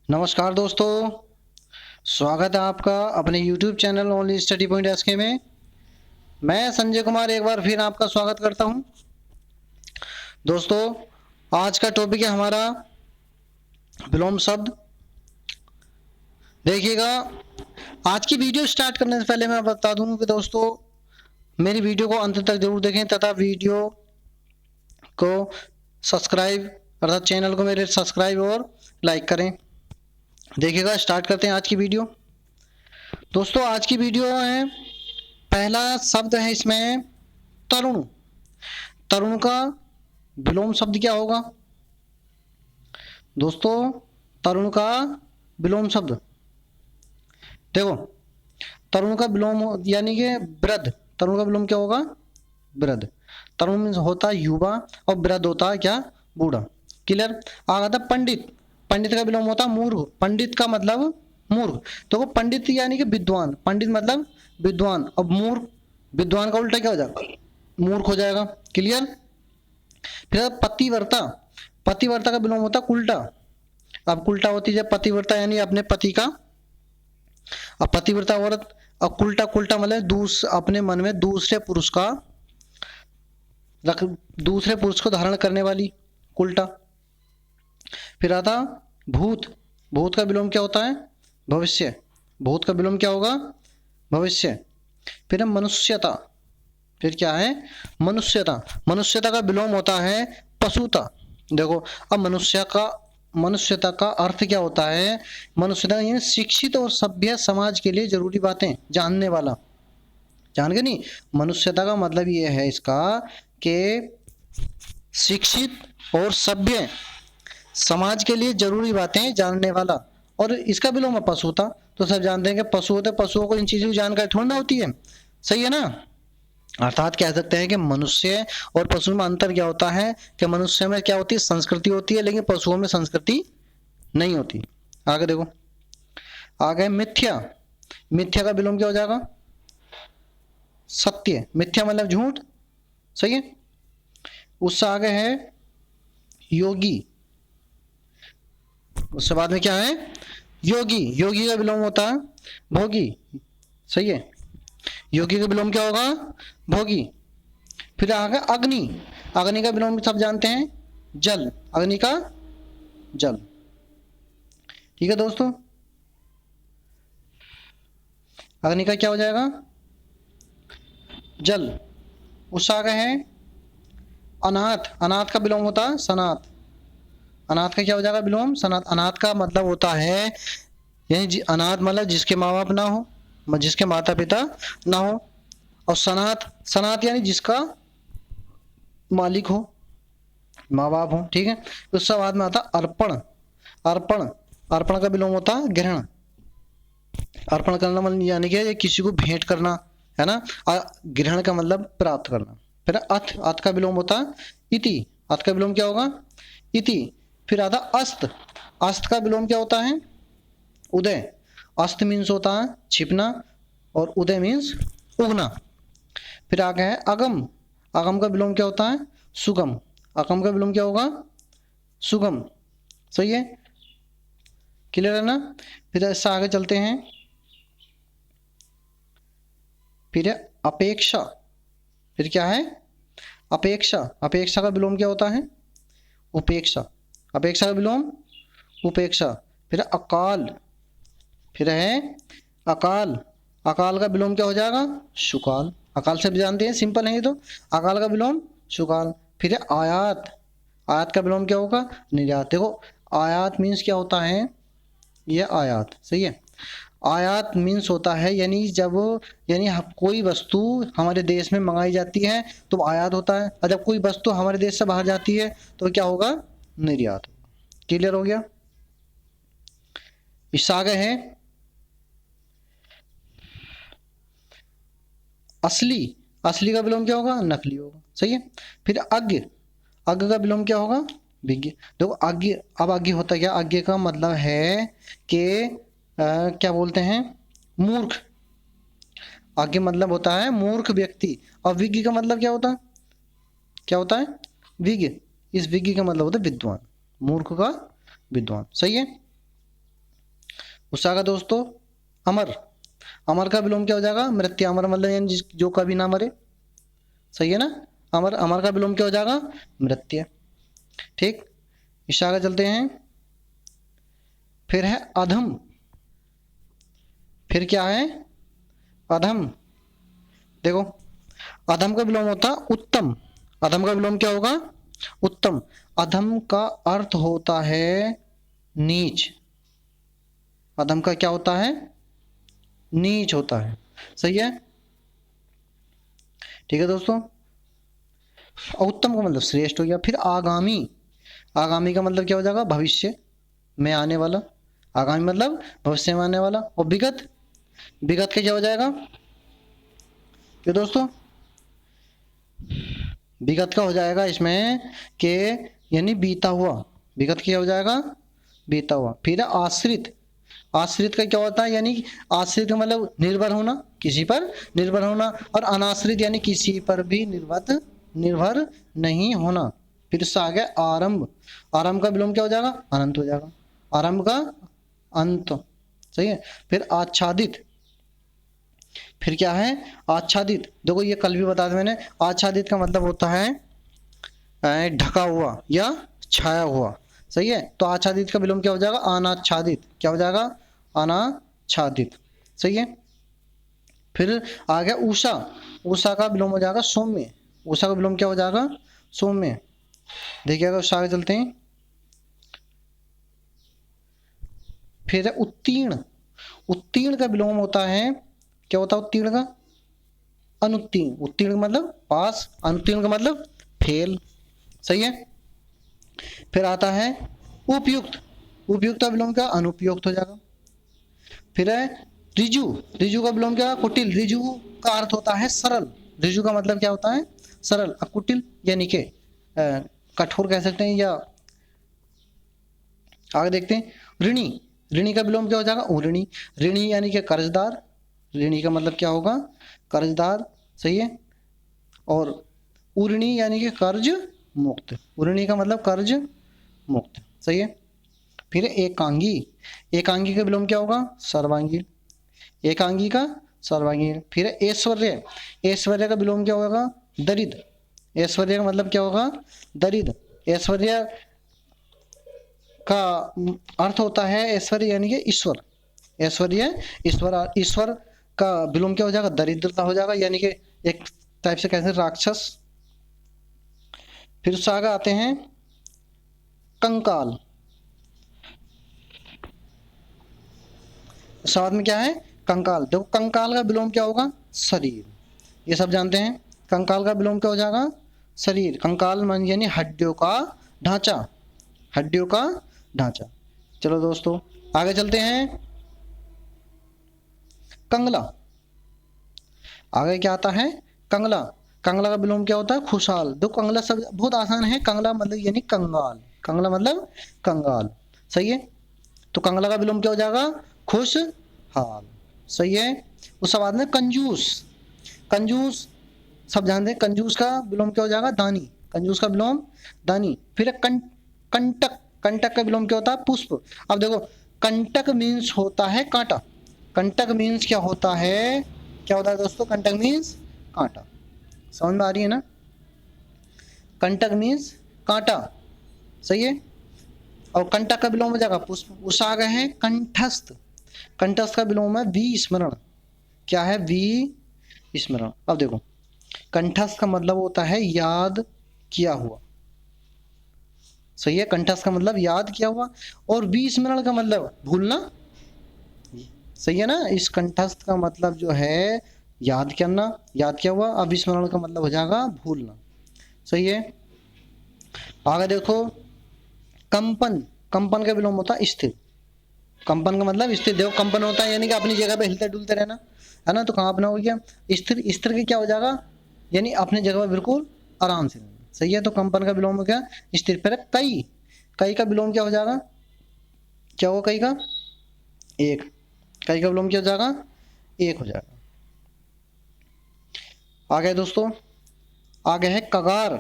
नमस्कार दोस्तों, स्वागत है आपका अपने YouTube channel only study point SK में। मैं संजय कुमार एक बार फिर आपका स्वागत करता हूं। दोस्तों, आज का टॉपिक है हमारा विलोम शब्द। देखिएगा, आज की वीडियो स्टार्ट करने से पहले मैं बता दूं कि दोस्तों मेरी वीडियो को अंत तक जरूर देखें तथा वीडियो को सब्सक्राइब अर्थात चैनल को मेरे सब्सक्राइब और लाइक करें। देखिएगा, स्टार्ट करते हैं आज की वीडियो। दोस्तों, आज की वीडियो है, पहला शब्द है इसमें तरुण। तरुण का विलोम शब्द क्या होगा दोस्तों? तरुण का विलोम शब्द देखो, तरुण का विलोम यानी कि वृद्ध। तरुण का विलोम क्या होगा? वृद्ध। तरुण मीन्स होता है युवा और वृद्ध होता है क्या? बूढ़ा। क्लियर? आगे था पंडित। पंडित का विलोम होता है मूर्ख। पंडित का मतलब मूर्ख। तो वो पंडित यानी कि विद्वान। पंडित मतलब विद्वान। अब मूर्ख, विद्वान का उल्टा क्या हो जाएगा? मूर्ख हो जाएगा। क्लियर? फिर पतिव्रता। पतिव्रता का विलोम होता है कुल्टा। अब कुल्टा होती है पतिव्रता यानी अपने पति का। अब पतिव्रता औरत। अब कुल्टा, कुल्टा मतलब अपने मन में दूसरे पुरुष को धारण करने वाली, कुल्टा। फिर आता भूत। भूत का विलोम क्या होता है? भविष्य। भूत का विलोम क्या होगा? भविष्य। फिर मनुष्यता। फिर क्या है? मनुष्यता। मनुष्यता का विलोम होता है पशुता। देखो, अब मनुष्यता का अर्थ क्या होता है? मनुष्यता यानी शिक्षित और सभ्य समाज के लिए जरूरी बातें जानने वाला। जान गए नहीं? मनुष्यता का मतलब ये है इसका कि शिक्षित और सभ्य समाज के लिए जरूरी बातें जानने वाला। और इसका विलोम है पशुता। तो सब जानते हैं कि पशु होते, पशुओं को इन चीजों की जानकारी थोड़ी ना होती है। सही है ना? अर्थात कह सकते हैं कि मनुष्य और पशु में अंतर क्या होता है कि मनुष्य में क्या होती है? संस्कृति होती है, लेकिन पशुओं में संस्कृति नहीं होती। आगे देखो, आगे मिथ्या। मिथ्या का विलोम क्या हो जाएगा? सत्य। मिथ्या मतलब झूठ। सही है? उससे आगे है योगी। उससे बाद में क्या है? योगी। योगी का विलोम होता है भोगी। सही है? योगी का विलोम क्या होगा? भोगी। फिर आगे अग्नि। अग्नि का विलोम सब जानते हैं, जल। अग्नि का जल। ठीक है दोस्तों, अग्नि का क्या हो जाएगा? जल। उससे आगे है अनाथ। अनाथ का विलोम होता है सनाथ। अनाथ का क्या हो जाएगा विलोम? सनाथ। अनाथ का मतलब होता है यानी अनाथ मतलब जिसके माँ बाप ना हो, जिसके माता पिता ना हो। और सनाथ, सनाथ यानी जिसका मालिक हो, माँ बाप हो। ठीक है? उसके बाद में आता अर्पण। अर्पण। अर्पण का विलोम होता है ग्रहण। अर्पण करना मतलब यानी कि किसी को भेंट करना, है ना? ग्रहण का मतलब प्राप्त करना। फिर अथ। अथ का विलोम होता है इति। अथ का विलोम क्या होगा? इति। फिर आता अस्त। अस्त का विलोम क्या होता है? उदय। अस्त मीन्स होता है छिपना और उदय मीन्स उगना। फिर आगे है अगम। अगम का विलोम क्या होता है? सुगम। अगम का विलोम क्या होगा? सुगम। सही है? क्लियर है ना? फिर इससे आगे चलते हैं। फिर है अपेक्षा। फिर क्या है? अपेक्षा। अपेक्षा का विलोम क्या होता है? उपेक्षा। अपेक्षा का विलोम उपेक्षा। फिर अकाल। फिर है अकाल। अकाल का विलोम क्या हो जाएगा? सुकाल। अकाल से भी जानते हैं, सिंपल है ये तो। अकाल का विलोम सुकाल। फिर है आयात। आयात का विलोम क्या होगा? निर्यात। देखो, आयात मीन्स क्या होता है? ये आयात। सही है? आयात मीन्स होता है यानी जब कोई वस्तु हमारे देश में मंगाई जाती है तो आयात होता है, और जब कोई वस्तु हमारे देश से बाहर जाती है तो क्या होगा? निर्यात। क्लियर हो गया? इससे आगे है असली। असली का विलोम क्या होगा? नकली होगा। सही है? फिर अज्ञ। अज्ञ का विलोम क्या होगा? विज्ञ। देखो अज्ञ, अब अज्ञ होता क्या? अज्ञ का मतलब है कि क्या बोलते हैं? मूर्ख। अज्ञ मतलब होता है मूर्ख व्यक्ति। और विज्ञ का मतलब क्या होता है? क्या होता है? विज्ञ। इस विज्ञ का मतलब होता है विद्वान। मूर्ख का विद्वान। सही है? उषा का दोस्तों अमर, अमर का विलोम क्या हो जाएगा? मृत्यु। अमर मतलब यानी जो कभी ना मरे, सही है ना? अमर, अमर का विलोम क्या हो जाएगा? मृत्यु। ठीक, इससे आगे चलते हैं। फिर है अधम। फिर क्या है? अधम। देखो, अधम का विलोम होता उत्तम। अधम का विलोम क्या होगा? उत्तम। अधम का अर्थ होता है नीच। अधम का क्या होता है? नीच होता है, सही है। ठीक है दोस्तों, और उत्तम का मतलब श्रेष्ठ हो गया। फिर आगामी। आगामी का मतलब क्या हो जाएगा? भविष्य में आने वाला। आगामी मतलब भविष्य में आने वाला। और विगत, विगत का क्या हो जाएगा? कि दोस्तों विगत का हो जाएगा इसमें कि यानी बीता हुआ। विगत क्या हो जाएगा? बीता हुआ। फिर है आश्रित। आश्रित का क्या होता है? यानी आश्रित का मतलब निर्भर होना, किसी पर निर्भर होना। और अनाश्रित यानी किसी पर भी निर्भर, निर्भर नहीं होना। फिर से आ गया आरंभ। आरंभ का विलोम क्या हो जाएगा? अनंत हो जाएगा। आरंभ का अंत, सही है। फिर आच्छादित। फिर क्या है? आच्छादित। देखो ये कल भी बता दिया मैंने, आच्छादित का मतलब होता है ढका हुआ या छाया हुआ, सही है। तो आच्छादित का विलोम क्या हो जाएगा? अनाच्छादित। क्या हो जाएगा? अनाच्छादित, सही है। फिर आ गया उषा। उषा का विलोम हो जाएगा सौम्य। उषा का विलोम क्या हो जाएगा? सौम्य। देखिएगा उससे आगे चलते हैं। फिर है उत्तीर्ण। उत्तीर्ण का विलोम होता है, क्या होता है उत्तीर्ण का? अनुत्तीर्ण। उत्तीर्ण का मतलब पास, अनुत्तीर्ण का मतलब फेल, सही है। फिर आता है उपयुक्त। उपयुक्त का विलोम क्या? अनुपयुक्त हो जाएगा। फिर है रिजु। रिजु का विलोम क्या? कुटिल। रिजु का अर्थ होता है सरल। रिजु का मतलब क्या होता है? सरल। अब कुटिल यानी के कठोर कह सकते हैं, या आगे देखते हैं। ऋणी। ऋणी का विलोम क्या हो जाएगा? ऋणी। ऋणी यानी कि कर्जदार। ऋणी का मतलब क्या होगा? कर्जदार, सही है। और उऋणी यानी कि कर्ज मुक्त। उऋणी का मतलब कर्ज मुक्त, सही है। फिर एकांगी। एकांगी का विलोम क्या होगा? सर्वांगी। एकांगी का सर्वांगी। फिर ऐश्वर्य। ऐश्वर्य का विलोम क्या होगा? दरिद्र। ऐश्वर्य का मतलब क्या होगा? दरिद्र। ऐश्वर्य का अर्थ होता है ऐश्वर्य यानी कि ईश्वर। ऐश्वर्य ईश्वर। ईश्वर का विलोम क्या हो जाएगा? दरिद्रता हो जाएगा, यानी कि एक टाइप से कहते हैं राक्षस। फिर उससे आगे आते हैं कंकाल। साथ में क्या है? कंकाल। देखो कंकाल का विलोम क्या होगा? शरीर। ये सब जानते हैं। कंकाल का विलोम क्या हो जाएगा? शरीर। कंकाल मान यानी हड्डियों का ढांचा। हड्डियों का ढांचा। चलो दोस्तों आगे चलते हैं। कंगला। आगे क्या आता है? कंगला। कंगला का विलोम क्या होता है? खुशहाल। देखो कंगला सब बहुत आसान है। कंगला मतलब यानी कंगाल। कंगला मतलब कंगाल, सही है। तो कंगला का विलोम क्या हो जाएगा? खुशहाल, सही है। उसके बाद में कंजूस। कंजूस सब जानते हैं। कंजूस का विलोम क्या हो जाएगा? दानी। कंजूस का विलोम दानी। फिर कंटक। कंटक का विलोम क्या होता है? पुष्प। अब देखो कंटक मीन्स होता है कांटा। कंटक मीन्स क्या होता है? क्या होता है दोस्तों? कंटक मीन्स कांटा। समझ में आ रही है ना? कंटक मीन्स कांटा, सही है। और कंटक का विलोम हो जाएगा पुष्प। उस आ गए हैं कंठस्थ। कंठस्थ का विलोम है विस्मरण। क्या है? विस्मरण। अब देखो कंठस्थ का मतलब होता है याद किया हुआ, सही है। कंठस्थ का मतलब याद किया हुआ। और विस्मरण का मतलब भूलना, सही है ना। इस कंठस्थ का मतलब जो है याद करना, याद किया हुआ। अब विस्मरण का मतलब हो जाएगा भूलना, सही है। आगे देखो कंपन। कंपन का विलोम होता है स्थिर। कंपन का मतलब स्थिर। देखो कंपन होता है यानी कि अपनी जगह पे हिलते डुलते रहना, है ना। तो कहाँ अपना हो गया? स्थिर। स्थिर की क्या हो जाएगा? यानी अपनी जगह पर बिल्कुल आराम से रहना, सही है। तो कंपन का विलोम हो गया स्थिर। पर कई। कई का विलोम क्या हो जाएगा? क्या होगा कई का? एक। कई का विलोम क्या हो जाएगा? एक हो जाएगा। आगे दोस्तों, आगे है कगार।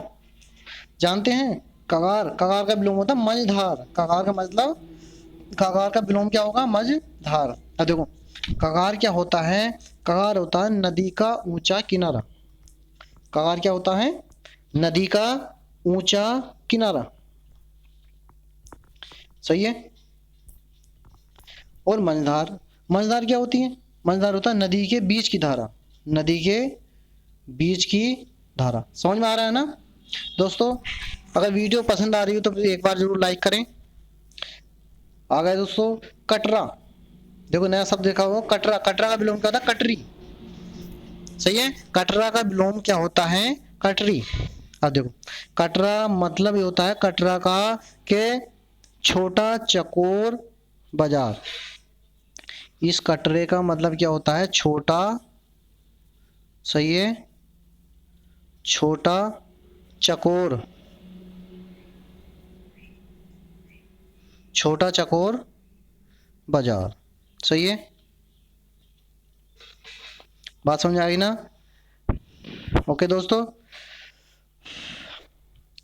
जानते हैं कगार? कगार का विलोम होता है मझधार। कगार का मतलब कगार का विलोम क्या होगा? मझधार। अब देखो कगार क्या होता है? कगार होता है नदी का ऊंचा किनारा। कगार क्या होता है? नदी का ऊंचा किनारा। सही है। और मंझधार, मंझधार क्या होती है? मंझधार होता है नदी के बीच की धारा। नदी के बीच की धारा। समझ में आ रहा है ना दोस्तों? अगर वीडियो पसंद आ रही हो तो एक बार जरूर लाइक करें। आ गए दोस्तों कटरा। देखो नया शब्द देखा हो, कटरा। कटरा का विलोम क्या होता है? कटरी। सही है। कटरा का विलोम क्या होता है? कटरी। अब देखो कटरा मतलब ये होता है कटरा का के छोटा चकोर बाजार। इस कटरे का मतलब क्या होता है? छोटा। सही है। छोटा चकोर, छोटा चकोर बाजार। सही है। बात समझ आ गई ना? ओके दोस्तों,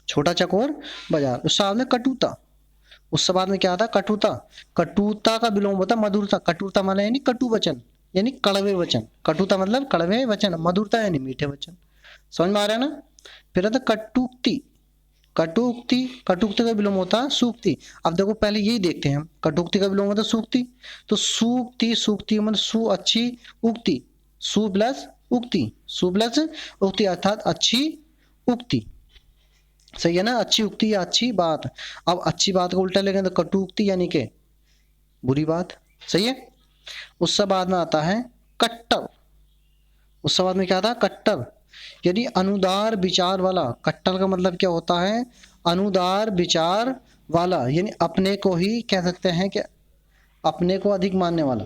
छोटा चकोर बाजार। उस बाद में कटुता। उस बाद में क्या आता है? कटुता। कटुता का विलोम होता है मधुरता। कटुता माने यानी कटु वचन, यानी कड़वे वचन। कटुता मतलब कड़वे वचन, मधुरता यानी मीठे वचन। समझ में आ रहा है ना? फिर आता कटुक्ति। कटुक्ति, कटुक्ति का विलोम होता है सूक्ति। अब देखो पहले यही देखते हैं हम, कटुक्ति का विलोम होता है सूक्ति। तो सूक्ति, सूक्ति मतलब सु अच्छी, उक्ति। सु प्लस उक्ति, सु प्लस उक्ति अर्थात अच्छी उक्ति। सही है ना? अच्छी उक्ति या अच्छी बात। अब अच्छी बात का उल्टा लेंगे तो कटुक्ति यानी के बुरी बात। सही है। उससे बाद में आता है कट्टर। उससे बाद में क्या आता है? कट्टर यानी अनुदार विचार वाला। कट्टर का मतलब क्या होता है? अनुदार विचार वाला, यानी अपने को ही कह सकते हैं कि अपने को अधिक मानने वाला।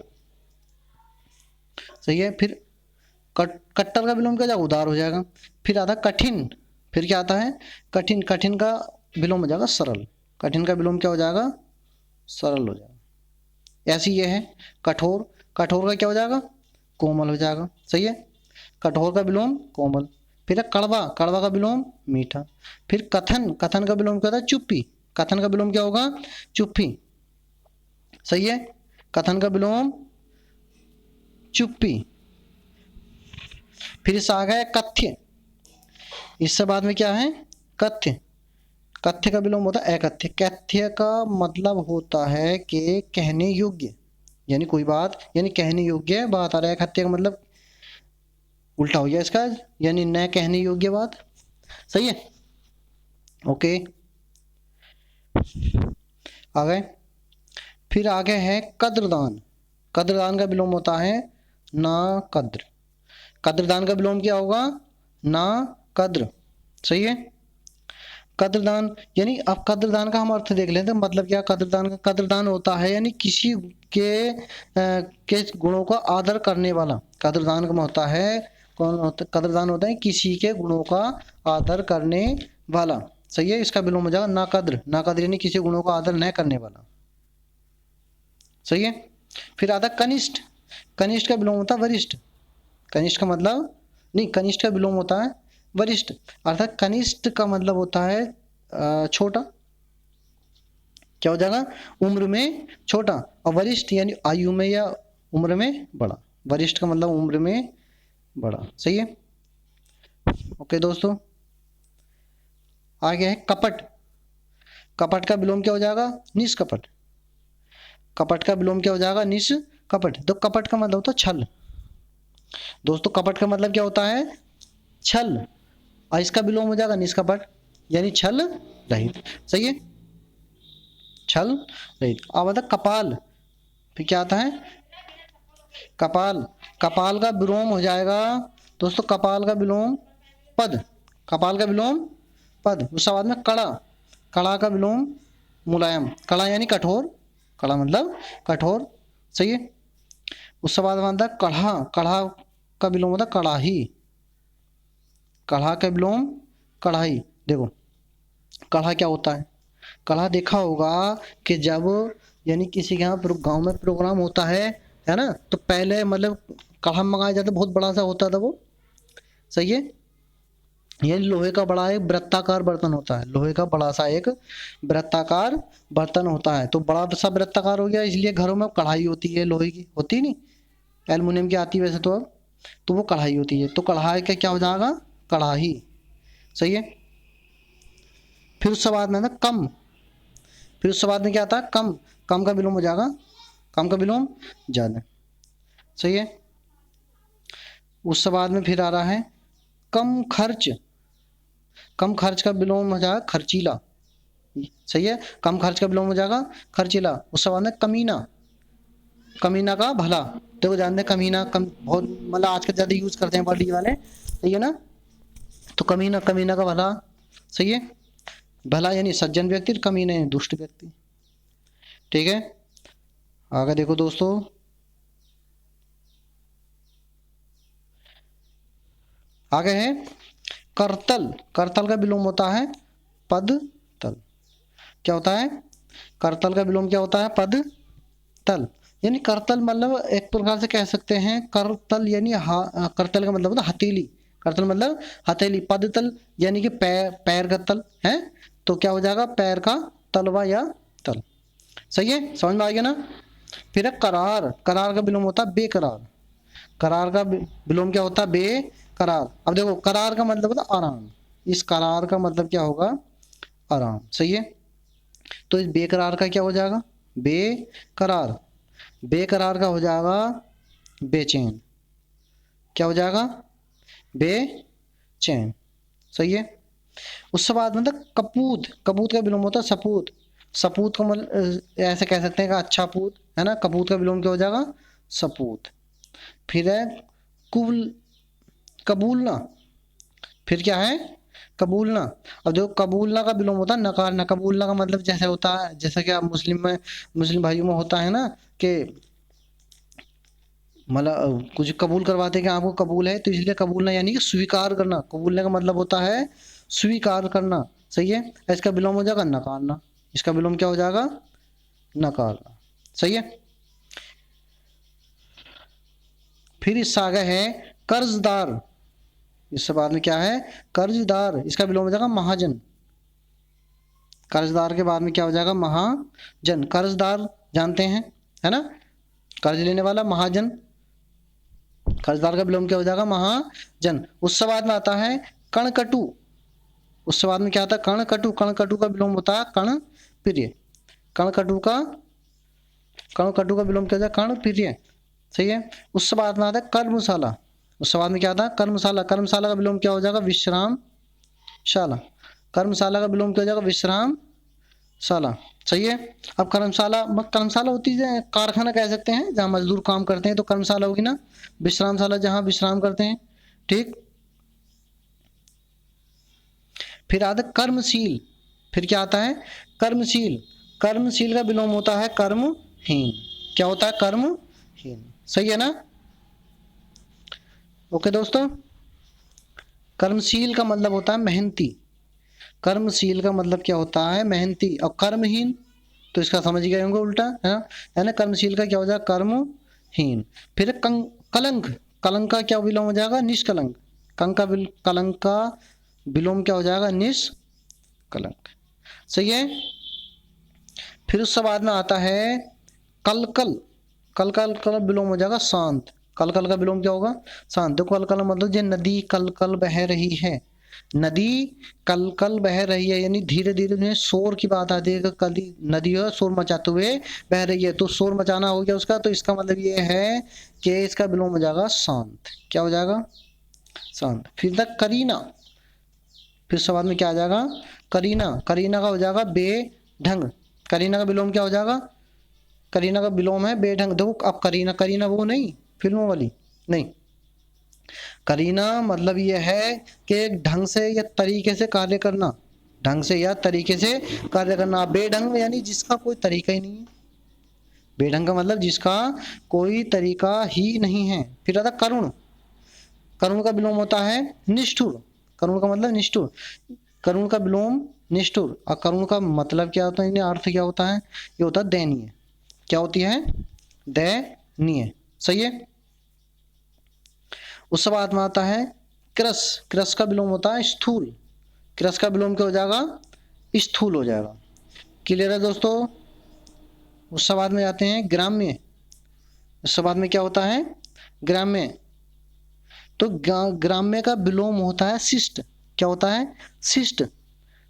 सही है। फिर कट्टर का विलोम क्या हो जाएगा? उदार हो जाएगा। फिर आता है कठिन। फिर क्या आता है? कठिन। कठिन का विलोम हो जाएगा सरल। कठिन का विलोम क्या हो जाएगा? सरल हो जाएगा। ऐसी ये है कठोर। कठोर का क्या हो जाएगा? कोमल हो जाएगा। सही है। कठोर का विलोम कोमल। फिर है कड़वा। कड़वा का विलोम मीठा। फिर कथन। कथन का विलोम क्या होता है? चुप्पी। कथन का विलोम क्या होगा? चुप्पी। सही है। कथन का विलोम चुप्पी। फिर इससे आ गया कथ्य। इससे बाद में क्या है? कथ्य। कथ्य का विलोम होता है अकथ्य। कथ्य का मतलब होता है कि कहने योग्य, यानी कोई बात यानी कहने योग्य बात आ रहा है। कथ्य का मतलब उल्टा हो गया इसका, यानी न कहने योग्य बात। सही है। ओके आ गए। फिर आगे है कद्रदान। कद्रदान का विलोम होता है ना कद्र। कद्रदान का विलोम क्या होगा? ना कद्र। सही है। कद्रदान यानी, अब कद्रदान का हम अर्थ देख लेते हैं। मतलब क्या कद्रदान का? कद्रदान होता है यानी किसी के गुणों का आदर करने वाला। कद्रदान का होता है कौन होता? कद्रदान होता है किसी के गुणों का आदर करने वाला। सही है। इसका विलोम हो जाएगा ना कद्र। ना कद्र यानी किसी गुणों का आदर न करने वाला। सही है। फिर आता कनिष्ठ। कनिष्ठ का विलोम होता है वरिष्ठ। कनिष्ठ का मतलब नहीं, कनिष्ठ का विलोम होता है वरिष्ठ। अर्थात कनिष्ठ का मतलब होता है छोटा। क्या हो जाएगा? उम्र में छोटा। और वरिष्ठ यानी आयु में या उम्र में बड़ा। वरिष्ठ का मतलब उम्र में बड़ा। सही है। ओके दोस्तों, आगे है कपट। कपट का विलोम क्या हो जाएगा? निष्कपट। कपट का विलोम क्या हो जाएगा? निष्कपट। तो कपट का मतलब होता है छल। दोस्तों कपट का मतलब क्या होता है? छल। और इसका विलोम हो जाएगा निष्कपट, यानी छल रहित। सही है। छल रहित। अब आता कपाल। फिर क्या आता है? कपाल। कपाल का विलोम हो जाएगा दोस्तों, कपाल का विलोम पद। कपाल का विलोम पद। उसके बाद में कड़ा। कड़ा का विलोम मुलायम। कड़ा यानी कठोर। कड़ा मतलब कठोर। सही है। उसके बाद में आता है कढ़ा। कढ़ा का विलोम होता है कड़ाही। कढ़ा का विलोम कढ़ाई। देखो कढ़ा क्या होता है? कढ़ा देखा होगा कि जब यानी किसी के यहाँ गांव में प्रोग्राम होता है ना, तो पहले मतलब कढ़ा मंगाया जाता, बहुत बड़ा सा होता था वो। सही है। ये लोहे का बड़ा एक वृत्ताकार बर्तन होता है, लोहे का बड़ा सा एक वृत्ताकार बर्तन होता है। तो बड़ा सा वृत्ताकार हो गया, इसलिए घरों में कढ़ाई होती है, लोहे की होती नहीं, एल्युमिनियम की आती है वैसे तो अब, तो वो कढ़ाई होती है। तो कढ़ाई का क्या हो जाएगा, कढ़ाई। सही है। फिर उसके बाद में ना कम, फिर उसके बाद में क्या आता है, कम, कम का विलोम हो जाएगा, कम का विलोम ज्यादा। सही है। उसके बाद में फिर आ रहा है कम खर्च, कम खर्च का विलोम हो जाएगा खर्चीला। सही है, कम खर्च का विलोम हो जाएगा खर्चीला। उसके बाद में कमीना, कमीना का भला। देखो जानते हैं कमीना कम बहुत मतलब आजकल ज्यादा यूज करते हैं वर्ड ये वाले। सही है ना। तो कमीना, कमीना का भला। सही है। भला यानी सज्जन व्यक्ति, कमीना यानी दुष्ट व्यक्ति। ठीक है। आगे देखो दोस्तों, आगे है करतल। करतल का विलोम होता है पद तल। क्या होता है, करतल का विलोम क्या होता है, पद तल। यानी करतल मतलब एक प्रकार से कह सकते हैं करतल यानी करतल का मतलब होता है हथेली, करतल मतलब हथेली। पद तल यानी कि पैर, पैर का तल है, तो क्या हो जाएगा पैर का तलवा या तल। सही है, समझ में आ गया ना। फिर है करार, करार का विलोम होता है बेकरार। करार का विलोम क्या होता है, बेकरार। अब देखो करार का मतलब होता है आराम, इस करार का मतलब क्या होगा, आराम। सही है। तो इस बेकरार का क्या हो जाएगा, बेकरार। बेकरार का हो जाएगा बेचैन। क्या हो जाएगा, बेचैन। सही है। उसके बाद मतलब कपूत, कपूत का विलोम होता है सपूत। सपूत को मतलब ऐसे कह सकते हैं कि अच्छा पूत है ना, कपूत का विलोम क्या हो जाएगा, सपूत। फिर है कुल, कबूलना। फिर क्या है, कबूलना। अब देखो कबूलना का विलोम होता है नकारना। कबूलना का मतलब जैसे होता है, जैसा कि आप मुस्लिम में, मुस्लिम भाइयों में होता है ना कि मतलब कुछ कबूल करवाते हैं कि आपको कबूल है, तो इसलिए कबूलना यानी कि स्वीकार करना। कबूलने का मतलब होता है स्वीकार करना। सही है। इसका विलोम हो जाएगा नकारना, इसका विलोम क्या हो जाएगा, नकारना। सही है। फिर इससे आगे है कर्जदार। इससे बाद में क्या है, कर्जदार, इसका विलोम हो जाएगा महाजन। कर्जदार के बाद में क्या हो जाएगा, महाजन। कर्जदार जानते हैं है ना, कर्ज लेने वाला, महाजन। कर्जदार का विलोम क्या हो जाएगा, महाजन। उससे बाद में आता है कणकटु। उसके बाद में क्या आता है, कणकटु। कणकटु का विलोम होता है कण प्रिय। कणकटु का, कणकटु का विलोम क्या होता है, कण प्रिय। सही है। उसके बाद में आता है कर्मशाला। उसके बाद में क्या आता है, कर्मशाला। कर्मशाला का विलोम क्या हो जाएगा, विश्रामशाला। कर्मशाला का विलोम क्या हो जाएगा, विश्रामशाला। सही है। अब कर्मशाला, कर्मशाला होती है कारखाना कह सकते हैं जहाँ मजदूर काम करते हैं, तो कर्मशाला होगी ना। विश्रामशाला जहाँ विश्राम करते हैं। ठीक। फिर आता है कर्मशील। फिर क्या आता है, कर्मशील। कर्मशील का विलोम होता है कर्महीन। क्या होता है, कर्महीन। सही है ना। ओके दोस्तों, कर्मशील का मतलब होता है मेहनती। कर्मशील का मतलब क्या होता है, मेहनती। और कर्महीन तो इसका समझ गए होंगे उल्टा है ना। कर्मशील का क्या हो जाएगा, कर्महीन। फिर कलंक। कलंक का क्या विलोम हो जाएगा, निष्कलंक। कलंक का विलोम क्या हो जाएगा, निष्कलंक। सही है। फिर उसके बाद में आता है कलकल। कलकल का विलोम हो जाएगा शांत। कलकल का विलोम क्या होगा, शांत। देखो कलकल मतलब जो नदी कलकल बह रही है, नदी कलकल बह रही है यानी धीरे धीरे शोर की बात आती है, कदी नदी है शोर मचाते हुए बह रही है, तो शोर मचाना हो गया उसका, तो इसका मतलब ये है कि इसका विलोम हो जाएगा शांत। क्या हो जाएगा, शांत। फिर तक करीना। फिर सवाल में क्या आ जाएगा, करीना। करीना का हो जाएगा बेढंग। करीना का विलोम क्या हो जाएगा, करीना का विलोम है बेढंग। देखो अब करीना, करीना वो नहीं फिल्मों वाली नहीं, करीना मतलब ये है कि एक ढंग से या तरीके से कार्य करना, ढंग से या तरीके से कार्य करना। बेढंग यानी जिसका कोई तरीका ही नहीं है। बेढंग का मतलब जिसका कोई तरीका ही नहीं है। फिर आता करुण। करुण का विलोम होता है निष्ठुर। करुण का मतलब निष्ठुर। करुण का विलोम निष्ठुर। और करुण का मतलब क्या होता है, अर्थ क्या होता है, ये होता है दयनीय। क्या होती है, दयनीय। सही है। उसके बाद में आता है क्रस, क्रस का विलोम होता है स्थूल, क्रस का विलोम क्या हो जाएगा, स्थूल हो जाएगा। क्लियर है दोस्तों। उसके बाद में जाते हैं ग्राम्य। उसके बाद में क्या होता है, ग्राम्य। तो ग्राम्य का विलोम होता है शिष्ट। क्या होता है, शिष्ट।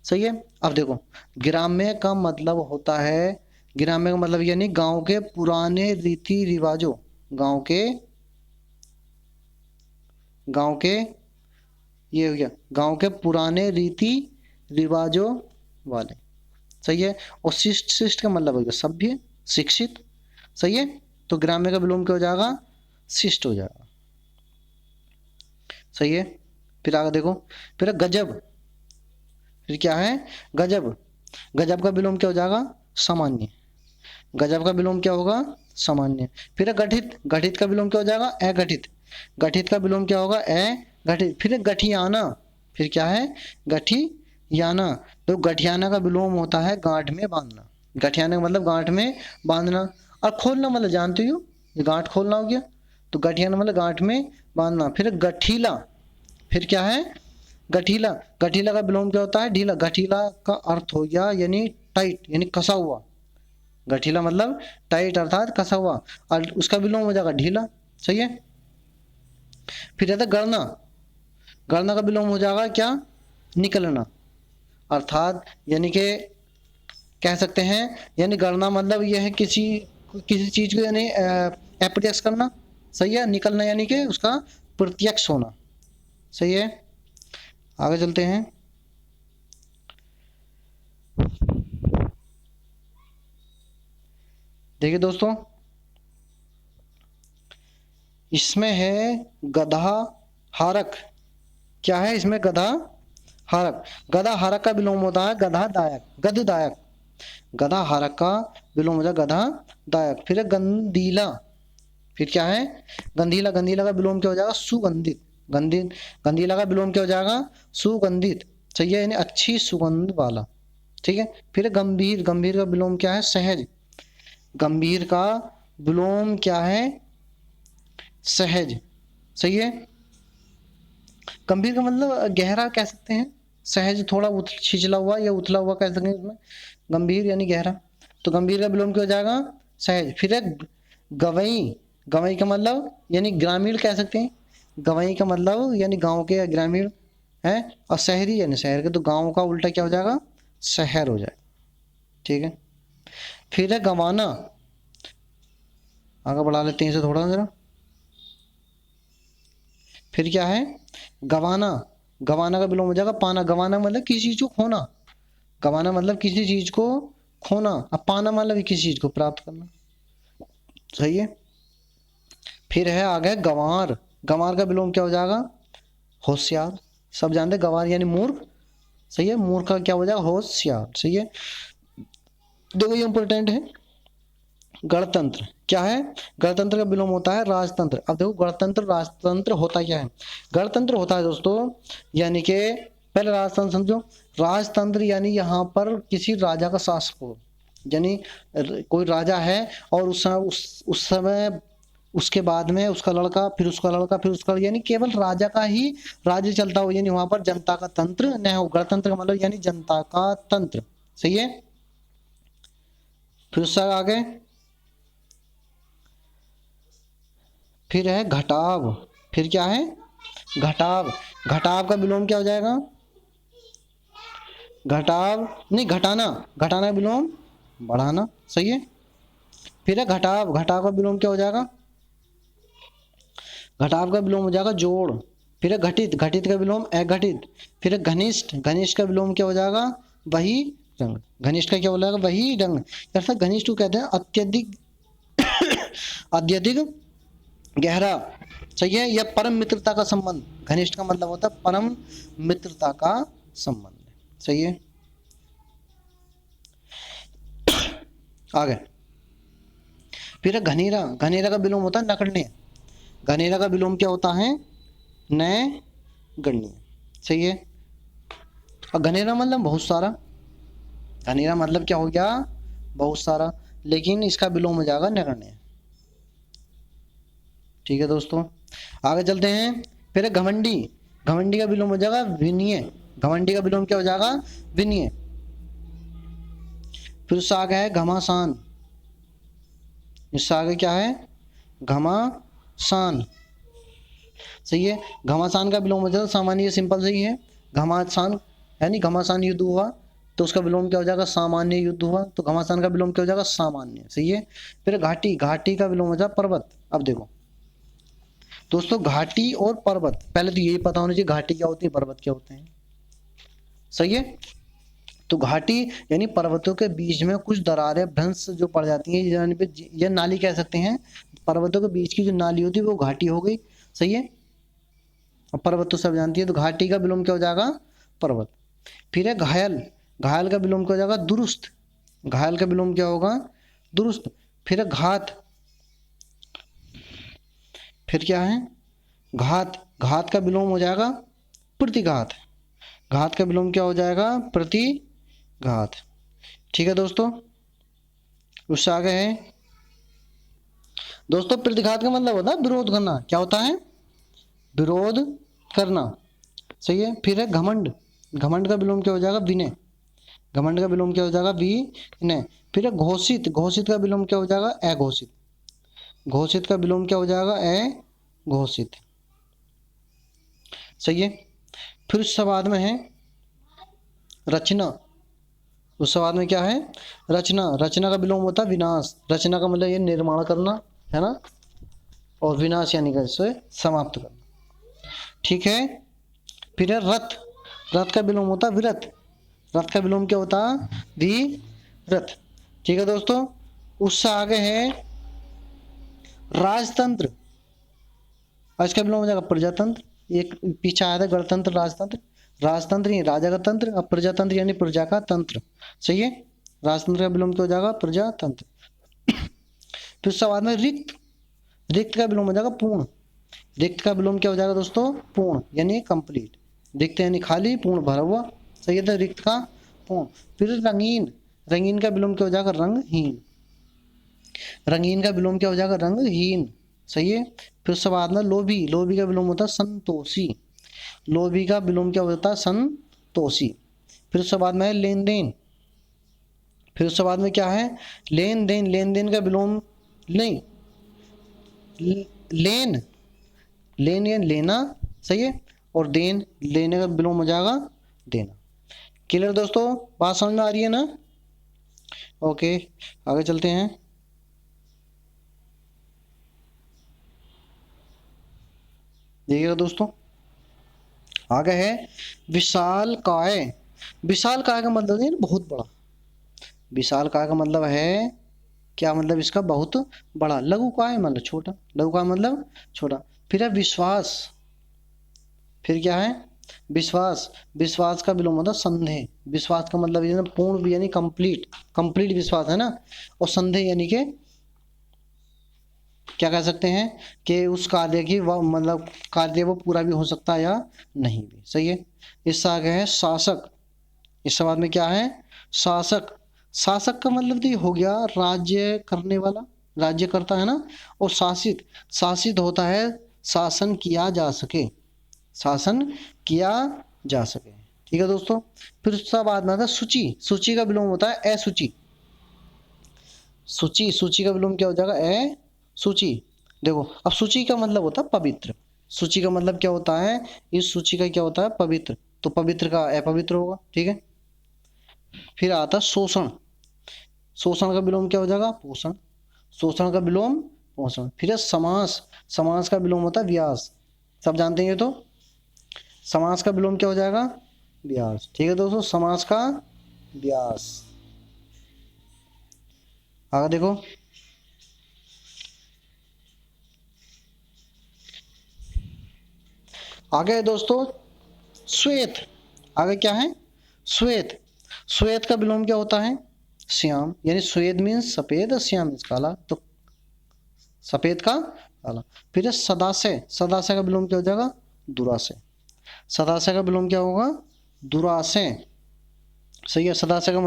सही है। अब देखो, ग्राम्य का मतलब होता है, ग्राम्य का मतलब यानी गांव के पुराने रीति रिवाजों, गांव के ये हो गया, गांव के पुराने रीति रिवाजों वाले। सही है। और शिष्ट, शिष्ट का मतलब हो गया सभ्य, शिक्षित। सही है। तो ग्राम्य का विलोम क्या हो जाएगा, शिष्ट हो जाएगा। सही है। फिर आगे देखो, फिर गजब। फिर क्या है, गजब। गजब का विलोम क्या हो जाएगा, सामान्य। गजब का विलोम क्या होगा, सामान्य। फिर गठित, गठित का विलोम क्या हो जाएगा, अगठित। गठित का विलोम क्या होगा, अगठित। फिर गठियाना। फिर क्या है, गठियाना। तो गठियाना का विलोम होता है गांठ में बांधना। गठियाना का मतलब गांठ में बांधना। और खोलना मतलब जानते हो, ये गांठ खोलना हो गया। तो गठियाना मतलब गांठ में बांधना। फिर गठीला। फिर क्या है, गठीला। गठीला का विलोम क्या होता है, ढीला। गठीला का अर्थ हो गया यानी टाइट, यानी कसा हुआ। गठीला मतलब टाइट अर्थात कसा हुआ, और उसका विलोम हो जाएगा ढीला। सही है। फिर आता गणना। गणना का विलोम हो जाएगा क्या, निकलना। अर्थात यानी कि कह सकते हैं, यानी गणना मतलब यह है किसी किसी चीज को यानी अप्रत्यक्ष करना। सही है। निकलना यानी कि उसका प्रत्यक्ष होना। सही है। आगे चलते हैं। देखिए दोस्तों, इसमें है गधा हारक। क्या है इसमें, गधा हारक। गधा हारक का विलोम होता है गधा दायक, गधदायक। गधा हारक का विलोम हो जाएगा गधा दायक। फिर है गंधीला। फिर क्या है, गंधीला। गंधीला का विलोम क्या हो जाएगा, सुगंधित। गंधित, गंधीला का विलोम क्या हो जाएगा, सुगंधित। सही है, यानी अच्छी सुगंध वाला। ठीक है। फिर है गंभीर। गंभीर का विलोम क्या है, सहज। गंभीर का विलोम क्या है, सहज। सही है। गंभीर का मतलब गहरा कह सकते हैं, सहज थोड़ा छिछला हुआ या उथला हुआ कह सकते हैं इसमें। गंभीर यानी गहरा। तो गंभीर का विलोम क्या हो जाएगा, सहज। फिर है गवई। गवई का मतलब यानी ग्रामीण कह सकते हैं। गवई का मतलब यानी गांव के, ग्रामीण है। और शहरी यानी शहर के। तो गांव का उल्टा क्या हो जाएगा, शहर हो जाएगा। ठीक है। फिर है गंवाना। आगे बढ़ा लेते हैं इसे थोड़ा जरा। फिर क्या है, गवाना। गवाना का विलोम हो जाएगा पाना। गवाना मतलब किसी चीज को खोना। गवाना मतलब किसी चीज को खोना। अब पाना मतलब किसी चीज को प्राप्त करना। सही है। फिर है आगे गंवार। गंवार का विलोम क्या हो जाएगा, होशियार। सब जानते हैं गंवार यानी मूर्ख। सही है। मूर्ख का क्या हो जाएगा, होशियार। सही है। देखो ये इंपॉर्टेंट है। गणतंत्र क्या है, गणतंत्र का विलोम होता है राजतंत्र। अब देखो गणतंत्र राजतंत्र होता क्या है। गणतंत्र होता है दोस्तों, यानी कि पहले राजतंत्र समझो। राजतंत्र यानी यहाँ पर किसी राजा का शासक हो, यानी कोई राजा है और उस समय उसके बाद में उसका लड़का, फिर उसका लड़का, फिर उसका, यानी केवल राजा का ही राज्य चलता हो, यानी वहां पर जनता का तंत्र न हो। गणतंत्र का मतलब यानी जनता का तंत्र। सही है। फिर उससे आगे फिर है घटाव। फिर क्या है, घटाव। घटाव का विलोम क्या हो जाएगा, घटाव नहीं घटाना। घटाना का विलोम बढ़ाना। सही है। फिर है घटाव। घटाव का विलोम क्या हो जाएगा, घटाव का विलोम हो जाएगा जोड़। फिर है घटित। घटित का विलोम अघटित। फिर है घनिष्ठ। घनिष्ठ का विलोम क्या हो जाएगा, वही रंग। घनिष्ठ का क्या हो जाएगा, वही रंग। अर्थात घनिष्ठ को कहते हैं अत्यधिक अत्यधिक गहरा। सही है। यह परम मित्रता का संबंध। घनिष्ठ का मतलब होता है परम मित्रता का संबंध। सही है। आगे फिर है घनेरा। घनेरा का विलोम होता है नगण्य। घनेरा का विलोम क्या होता है, न गण्य। सही है। और घनेरा मतलब बहुत सारा। घनेरा मतलब क्या हो गया, बहुत सारा, लेकिन इसका विलोम हो जाएगा नगण्य। ठीक है दोस्तों, आगे चलते हैं। फिर है घमंडी। घमंडी का विलोम हो जाएगा विनय, घमंडी का विलोम क्या हो जाएगा विनय। फिर उससे आगे है घमासान, इससे आगे क्या है घमासान, सही है। घमासान का विलोम हो जाएगा सामान्य, सिंपल सही है। घमासान यानी घमासान युद्ध हुआ तो उसका विलोम क्या हो जाएगा सामान्य युद्ध हुआ, तो घमासान का विलोम क्या हो जाएगा सामान्य, सही है। फिर घाटी, घाटी का विलोम हो जाएगा पर्वत। अब देखो दोस्तों घाटी और पर्वत, पहले तो यही पता होना चाहिए घाटी क्या होती है पर्वत क्या होते हैं, सही है। तो घाटी यानी पर्वतों के बीच में कुछ दरारें भ्रंश जो पड़ जाती हैं, यानी पे ये नाली कह सकते हैं, पर्वतों के बीच की जो नाली होती है वो घाटी हो गई, सही है। और पर्वत तो सब जानती है, तो घाटी का विलोम क्या हो जाएगा पर्वत। फिर है घायल, घायल का विलोम क्या हो जाएगा दुरुस्त, घायल का विलोम क्या होगा दुरुस्त। फिर है घात, फिर क्या है घात, घात का विलोम हो जाएगा प्रतिघात, घात का विलोम क्या हो जाएगा प्रतिघात, ठीक है दोस्तों। उससे आगे है दोस्तों प्रतिघात का मतलब होता है विरोध करना, क्या होता है विरोध करना, सही है। फिर है घमंड, घमंड का विलोम क्या हो जाएगा विनय, घमंड का विलोम क्या हो जाएगा विनय। फिर है घोषित, घोषित का विलोम क्या हो जाएगा अघोषित, घोषित का विलोम क्या हो जाएगा अघोषित, सही है। फिर उसके बाद में है रचना, उसके बाद में क्या है रचना, रचना का विलोम होता है विनाश, रचना का मतलब ये निर्माण करना है ना, और विनाश यानी कि इसे समाप्त करना, ठीक है। फिर है रथ, रथ का विलोम होता है विरत, रथ का विलोम क्या होता है विरत, ठीक है दोस्तों। उससे आगे है राजतंत्र, इसका विलोम हो जाएगा प्रजातंत्र, एक पीछे आया था गणतंत्र राजतंत्र, राजतंत्र ही राजा का तंत्र, अब प्रजातंत्र यानी प्रजा का तंत्र, सही है। राजतंत्र का विलोम क्या हो जाएगा प्रजातंत्र। फिर उसके बाद में रिक्त, रिक्त का विलोम हो जाएगा पूर्ण, रिक्त का विलोम क्या हो जाएगा दोस्तों पूर्ण यानी कंप्लीट, रिक्त यानी खाली, पूर्ण भरा हुआ, सही है, तो रिक्त का पूर्ण। फिर रंगीन, रंगीन का विलोम क्या हो जाएगा रंगहीन, रंगीन का विलोम क्या हो जाएगा रंगहीन, सही है। फिर उसके बाद में लोभी, लोभी का विलोम होता है संतोषी, लोभी का विलोम क्या होता है संतोषी। फिर उसके बाद में है लेन देन, फिर उसके बाद में क्या है लेन देन, लेन देन का विलोम नहीं लेन, लेन या लेना, सही है, और देन लेने का विलोम हो जाएगा देना। क्लियर दोस्तों, बात समझ में आ रही है ना, ओके आगे चलते हैं। देखिएगा दोस्तों आगे है विशाल काय, विशाल काय का मतलब है बहुत बड़ा, विशाल काय का मतलब है क्या, मतलब इसका बहुत बड़ा। लघु काय मतलब छोटा, लघु काय मतलब छोटा। फिर है विश्वास, फिर क्या है विश्वास, विश्वास का विलोम होता है संदेह, विश्वास का मतलब ये पूर्ण भी यानी कंप्लीट, कंप्लीट विश्वास है ना, और संदेह यानी कि क्या कह सकते हैं कि उस कार्य की वह मतलब कार्य वो पूरा भी हो सकता है या नहीं भी, सही है। इससे आगे है शासक, इस सवाल में क्या है शासक, शासक का मतलब तो ये हो गया राज्य करने वाला, राज्य करता है ना, और शासित, शासित होता है शासन किया जा सके, शासन किया जा सके, ठीक है दोस्तों। फिर उसके बाद में आता है सूची, सूची का विलोम होता है असूची, सूची, सूची का विलोम क्या हो जाएगा सूची। देखो अब सूची का मतलब होता है पवित्र, सूची का मतलब क्या होता है इस सूची का क्या होता है पवित्र, तो पवित्र का अपवित्र होगा, ठीक है। फिर आता है शोषण, शोषण का विलोम क्या हो जाएगा पोषण, शोषण का विलोम पोषण। फिर है समास, समास का विलोम होता है व्यास, सब जानते हैं ये तो, समास का विलोम क्या हो जाएगा व्यास, ठीक है दोस्तों, समास का व्यास। आगे देखो आगे है दोस्तों श्वेत, आगे क्या है श्वेत, श्वेत का विलोम क्या होता है श्याम, यानी श्वेत मीन्स सफेद, श्याम मीन्स काला, तो सफेद का काला। फिर है सदाशय, सदाशय का विलोम क्या हो जाएगा दुराशय, सदाशय का विलोम क्या होगा दुराशय, सही है। सदाशय का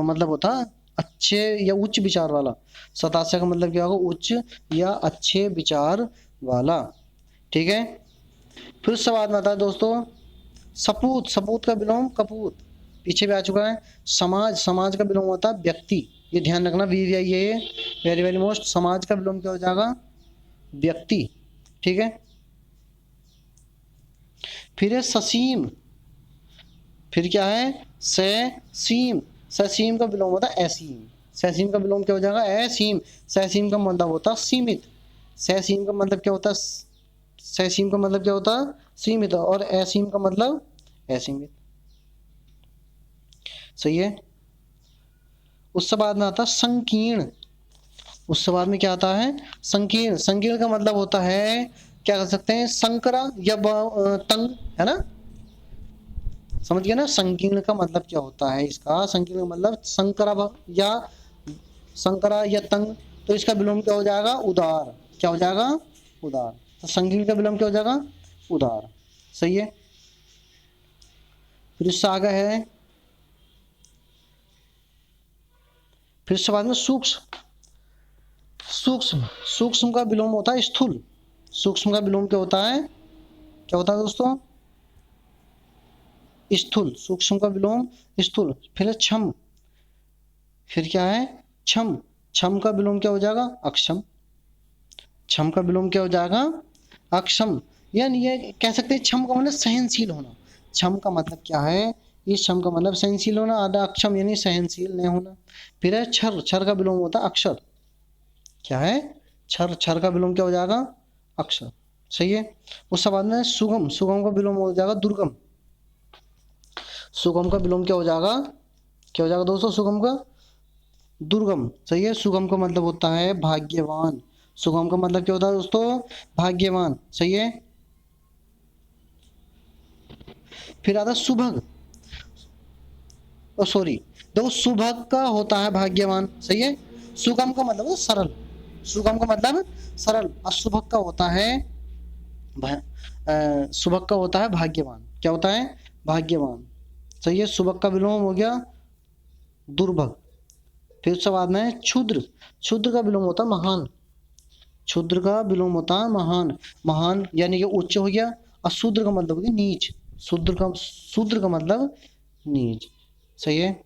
मतलब होता है अच्छे या उच्च विचार वाला, सदाशय का मतलब क्या होगा उच्च या अच्छे विचार वाला, ठीक है। फिर उसके बाद में आता है दोस्तों सपूत, सपूत का विलोम कपूत, पीछे भी आ चुका है। समाज, समाज का विलोम होता है व्यक्ति, ये ध्यान रखना, वी ये वेरी वेरी मोस्ट। समाज का विलोम क्या हो जाएगा? व्यक्ति, ठीक है। फिर है ससीम, फिर क्या है? ससीम, ससीम का विलोम होता है असीम, ससीम का विलोम क्या हो जाएगा? असीम। ससीम का मतलब होता है सीमित, ससीम का मतलब क्या होता है? ससीम का मतलब क्या होता है? सीमित, और असीम का मतलब असीमित, सही है। उससे बाद में आता है संकीर्ण, उसके बाद में क्या आता है? संकीर्ण, संकीर्ण का मतलब होता है, क्या कर सकते हैं? संकरा या तंग, है ना, समझ गए ना। संकीर्ण का मतलब क्या होता है इसका? संकीर्ण का मतलब संकरा या संकरा या तंग, तो इसका विलोम क्या हो जाएगा? उदार, क्या हो जाएगा? उदार। तो संकीर्ण का विलोम क्या हो जाएगा? उदार, सही है। फिर इससे आगे है, फिर इसके बाद में सूक्ष्म, सूक्ष्म, सूक्ष्म का विलोम होता है स्थूल, सूक्ष्म का विलोम क्या होता है? क्या होता है दोस्तों? स्थूल, सूक्ष्म का विलोम स्थूल। फिर है क्षम, फिर क्या है? क्षम, क्षम का विलोम क्या हो जाएगा? अक्षम, क्षम का विलोम क्या हो जाएगा? अक्षम। यानी ये कह सकते हैं क्षम का मतलब सहनशील होना, क्षम का मतलब क्या है? इस क्षम का मतलब सहनशील होना, आधा अक्षम यानी सहनशील नहीं होना। फिर है क्षर, क्षर का विलोम होता है अक्षर, क्या है? क्षर, क्षर का विलोम क्या हो जाएगा? अक्षर, सही है। उसके बाद में सुगम, सुगम का विलोम हो जाएगा दुर्गम, सुगम का विलोम क्या हो जाएगा? क्या हो जाएगा दोस्तों? सुगम का दुर्गम, सही है। सुगम का मतलब होता है भाग्यवान, सुगम का मतलब क्या होता है दोस्तों? भाग्यवान, सही है। फिर आता है सुभग, सॉरी, देखो सुभग का होता है भाग्यवान, सही है। सुगम का मतलब है सरल, सुगम का मतलब सरल, और सुभग का होता है सुभग का होता है भाग्यवान, क्या होता है? भाग्यवान, सही है। सुभग का विलोम हो गया दुर्भग। फिर उसके बाद में क्षुद्र, क्षुद्र का विलोम होता है महान, क्षुद्र का विलोम होता है महान, महान यानी कि उच्च हो गया। और शूद्र का मतलब हो गया नीच, शूद्र का मतलब नीच, सही है।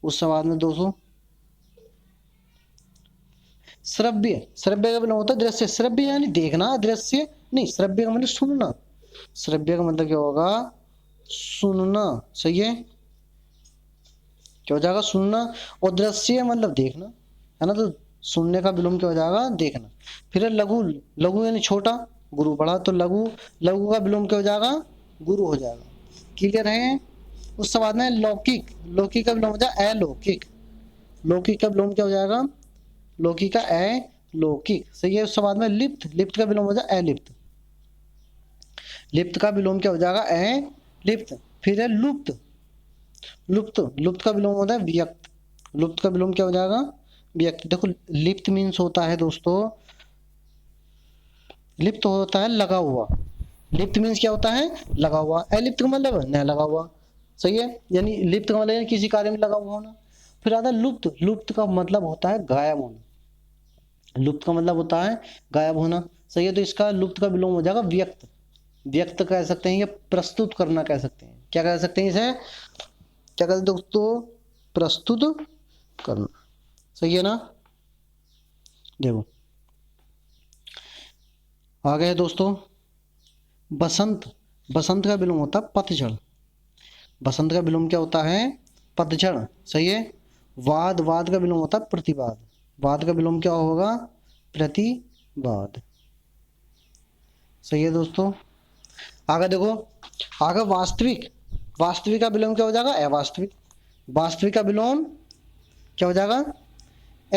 उस सवाल में दोस्तों श्रव्य, श्रव्य का विलोम होता है दृश्य, श्रव्य यानी देखना, दृश्य नहीं, श्रव्य का मतलब सुनना, श्रव्य का मतलब क्या होगा? सुनना, सही है। क्या हो जाएगा? सुनना। और दृश्य मतलब देखना, है ना, तो सुनने का विलोम क्या हो जाएगा? देखना। फिर है लघु, लघु यानी छोटा, गुरु बड़ा, तो लघु, लघु का विलोम क्या हो जाएगा? गुरु हो जाएगा, क्लियर है। उसके बाद में लौकिक, लौकिक का विलोम हो जाएगा अलौकिक, लौकिक का विलोम क्या हो जाएगा? लौकिक का अलौकिक, सही है। उसके बाद में लिप्त, लिप्त का विलोम हो जाएगा अलिप्त, लिप्त का विलोम क्या हो जाएगा? अलिप्त। फिर है लुप्त, लुप्त, लुप्त का विलोम होता है व्यक्त, लुप्त का विलोम क्या हो जाएगा? व्यक्त। देखो लिप्त मीन्स होता है दोस्तों, लिप्त होता है लगा हुआ, लिप्त मीन्स क्या होता है? लगा हुआ, अलिप्त का मतलब न लगा हुआ, सही है। यानी लिप्त का मतलब किसी कार्य में लगा हुआ होना। फिर आता है लुप्त, लुप्त का मतलब होता है गायब होना, लुप्त का मतलब होता है गायब होना, सही है। तो इसका लुप्त का विलोम हो जाएगा व्यक्त, व्यक्त कह सकते हैं या प्रस्तुत करना कह सकते हैं, क्या कह सकते हैं इसे? क्या कहते हैं दोस्तों? प्रस्तुत करना, सही है ना। देखो आ गए दोस्तों बसंत, बसंत का विलोम होता है पतझड़, बसंत का विलोम क्या होता है? पतझड़, सही है। वाद, वाद का विलोम होता है प्रतिवाद, वाद का विलोम क्या होगा? प्रतिवाद, सही है दोस्तों। आगे देखो, आगे वास्तविक, वास्तविक का विलोम क्या हो जाएगा? अवास्तविक, वास्तविक का विलोम क्या हो जाएगा?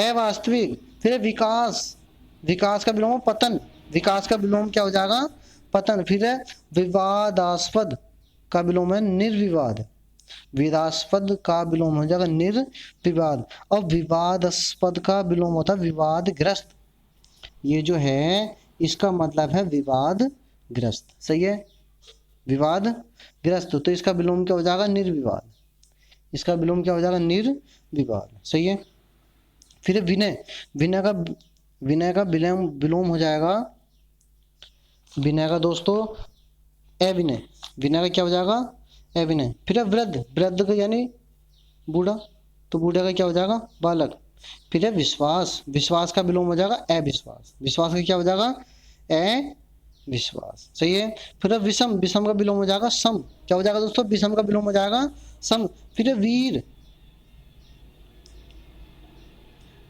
अवास्तविक। फिर विकास, विकास का विलोम पतन, विकास का विलोम क्या हो जाएगा? पतन। फिर है विवादास्पद का विलोम है निर्विवाद, विवादास्पद का विलोम हो जाएगा निर्विवाद। और विवादास्पद का विलोम होता है विवादग्रस्त, ये जो है इसका मतलब है विवादग्रस्त, सही है। विवादग्रस्त, तो इसका विलोम क्या हो जाएगा? निर्विवाद, इसका विलोम क्या हो जाएगा? निर्विवाद, सही है। फिर विनय, विनय का, विनय का विलोम हो जाएगा विनय का दोस्तों अविनय, विनय का क्या हो जाएगा अविनय। फिर है वृद्ध, वृद्ध का यानी बूढ़ा, तो बूढ़ा का क्या हो जाएगा बालक। फिर है विश्वास, विश्वास का विलोम हो जाएगा अविश्वास, विश्वास का क्या हो जाएगा अविश्वास, सही है। फिर है विषम, विषम का विलोम हो जाएगा सम, क्या हो जाएगा दोस्तों विषम का विलोम हो जाएगा सम। फिर है वीर,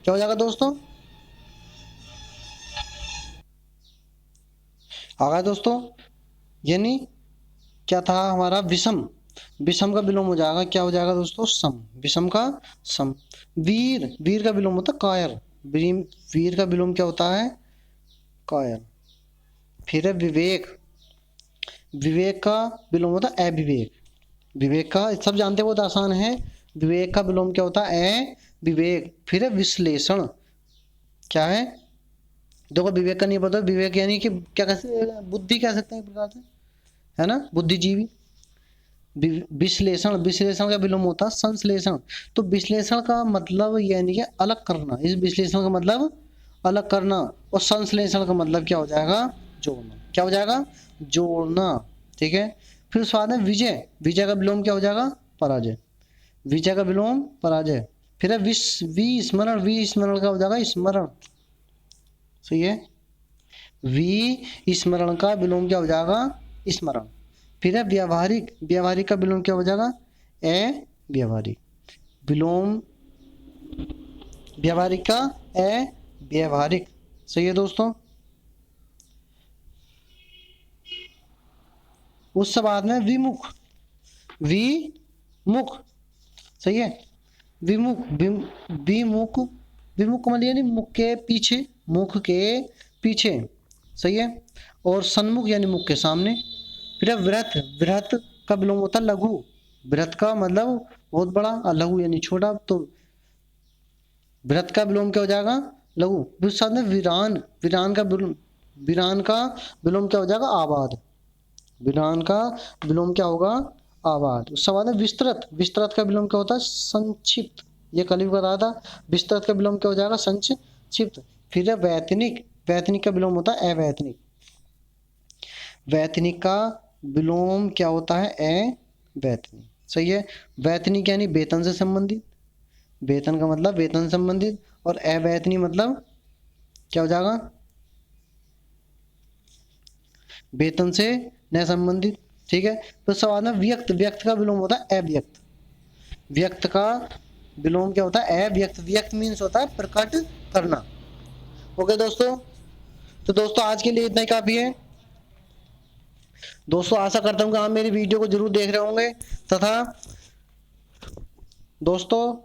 क्या हो जाएगा दोस्तों आ गया दोस्तों, यानी क्या था हमारा विषम, विषम का विलोम हो जाएगा क्या हो जाएगा दोस्तों सम, विषम का सम। वीर, वीर का विलोम होता है कायर, वीर का विलोम क्या होता है कायर। फिर है विवेक, विवेक का विलोम होता है अविवेक, विवेक का सब जानते हैं बहुत आसान है, विवेक का विलोम क्या होता है अविवेक। फिर है विश्लेषण, क्या है देखो विवेक का नहीं पता, विवेक यानी कि क्या कह सकते बुद्धि कह सकते हैं एक प्रकार से, है ना बुद्धिजीवी। विश्लेषण, विश्लेषण का विलोम होता है संश्लेषण, तो विश्लेषण का मतलब यानी कि अलग करना, इस विश्लेषण का मतलब अलग करना, और संश्लेषण का मतलब क्या हो जाएगा जोड़ना, क्या हो जाएगा जोड़ना, ठीक है। फिर उसके बाद में विजय, विजय का विलोम क्या हो जाएगा पराजय, विजय का विलोम पराजय। फिर है विस्मरण, विस्मरण का हो जाएगा स्मरण, सही है, विस्मरण का विलोम क्या हो जाएगा स्मरण। फिर है व्यावहारिक, व्यावहारिक का विलोम क्या हो जाएगा अव्यावहारिक, विलोम व्यावहारिक का अव्यावहारिक, सही है दोस्तों। उससे बाद में विमुख, विमुख, सही है, विमुख, विमुख, विमुख मतलब यानी मुख के पीछे, मुख के पीछे, सही है। और सन्मुख यानी मुख के सामने। फिर है वृहत, वृहत का विलोम होता है लघु, वृहत का मतलब बहुत बड़ा और लघु यानी छोटा, तो वृहत का विलोम क्या हो जाएगा लघु। फिर साथ में वीरान, वीरान का विलोम, वीरान का विलोम क्या हो जाएगा आबाद, वीरान का विलोम क्या होगा आबाद। उसके बाद में विस्तृत, विस्तृत का विलोम क्या होता है संक्षिप्त, ये कल भी बताया था, विस्तृत का विलोम क्या हो जाएगा संक्षिप्त। फिर है वैतनिक, वैतनिक का विलोम होता है अवैतनिक, वैतनिक का विलोम क्या होता है अवैतनिक, सही है। वैतनिक यानी वेतन से संबंधित, वेतन का मतलब वेतन से संबंधित, और अवैतनिक मतलब क्या हो जाएगा वेतन से न संबंधित, ठीक है। तो सवाल में व्यक्त, व्यक्त का विलोम होता है अव्यक्त, व्यक्त का विलोम क्या होता है अव्यक्त, व्यक्त मीन्स होता है प्रकट करना। ओके दोस्तों, तो दोस्तों आज के लिए इतना ही काफी है दोस्तों, आशा करता हूँ कि आप मेरी वीडियो को जरूर देख रहे होंगे, तथा दोस्तों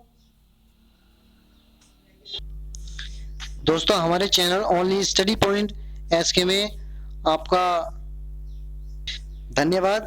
हमारे channel only study point SK में आपका धन्यवाद।